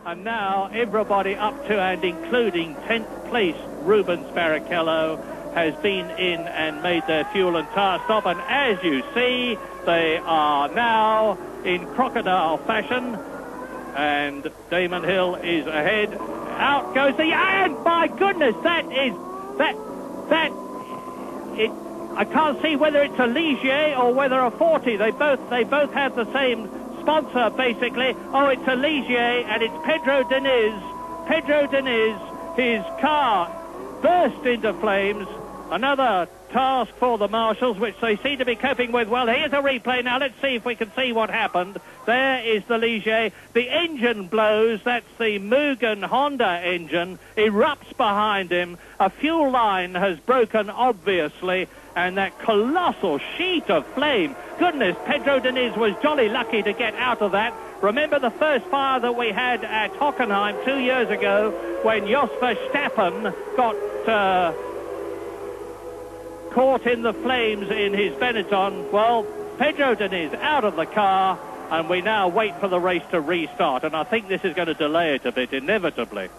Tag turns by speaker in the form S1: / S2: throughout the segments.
S1: And now everybody up to and including 10th place Rubens Barrichello has been in and made their fuel and tyre stop, and as you see they are now in crocodile fashion, and Damon Hill is ahead. Out goes the, and my goodness, I can't see whether it's a Ligier or whether a 40. They both have the same sponsor, basically. Oh, it's a Ligier, and it's Pedro Diniz. Pedro Diniz, his car burst into flames. Another task for the marshals, which they seem to be coping with well. Here's a replay now. Let's see if we can see what happened. There is the Ligier. The engine blows. That's the Mugen Honda engine. Erupts behind him. A fuel line has broken, obviously, and that colossal sheet of flame. Goodness, Pedro Diniz was jolly lucky to get out of that. Remember the first fire that we had at Hockenheim 2 years ago when Jos Verstappen got caught in the flames in his Benetton. Well, Pedro Diniz out of the car, and we now wait for the race to restart, and I think this is going to delay it a bit, inevitably.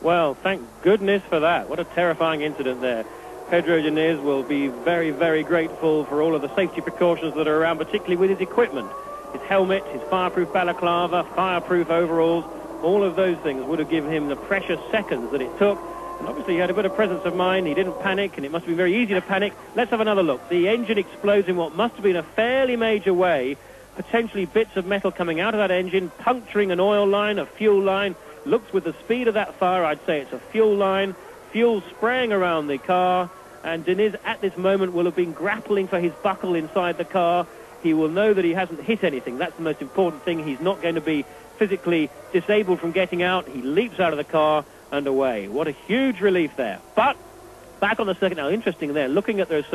S2: Well, thank goodness for that. What a terrifying incident there. Pedro Diniz will be very, very grateful for all of the safety precautions that are around, particularly with his equipment. His helmet, his fireproof balaclava, fireproof overalls, all of those things would have given him the precious seconds that it took. And obviously he had a bit of presence of mind. He didn't panic, and it must be very easy to panic. Let's have another look. The engine explodes in what must have been a fairly major way. Potentially bits of metal coming out of that engine, puncturing an oil line, a fuel line. Looks with the speed of that fire, I'd say it's a fuel line. Fuel spraying around the car. And Diniz at this moment will have been grappling for his buckle inside the car. He will know that he hasn't hit anything. That's the most important thing. He's not going to be physically disabled from getting out. He leaps out of the car and away. What a huge relief there. But back on the circuit now, interesting there, looking at there's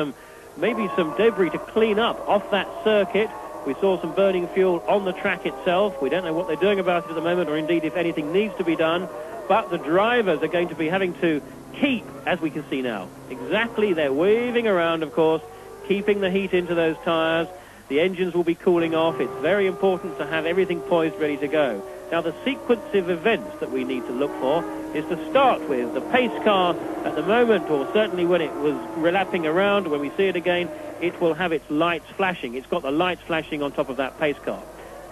S2: maybe some debris to clean up off that circuit. We saw some burning fuel on the track itself. We don't know what they're doing about it at the moment, or indeed if anything needs to be done. But the drivers are going to be having to keep, as we can see now, exactly, they're waving around, of course, keeping the heat into those tyres. The engines will be cooling off. It's very important to have everything poised, ready to go. Now, the sequence of events that we need to look for is to start with the pace car at the moment, or certainly when it was relapping around, when we see it again, it will have its lights flashing. It's got the lights flashing on top of that pace car.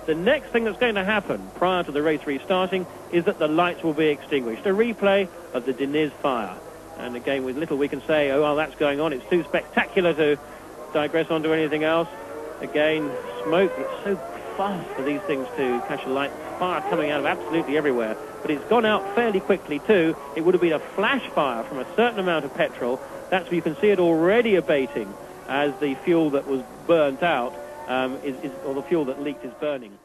S2: The next thing that's going to happen prior to the race restarting is that the lights will be extinguished. A replay of the Diniz fire. And again, with little we can say, oh, well, that's going on. It's too spectacular to digress onto anything else. Again, smoke. It's so fast for these things to catch a light. Fire coming out of absolutely everywhere. But it's gone out fairly quickly, too. It would have been a flash fire from a certain amount of petrol. That's where you can see it already abating as the fuel that was burnt out, or the fuel that leaked is burning.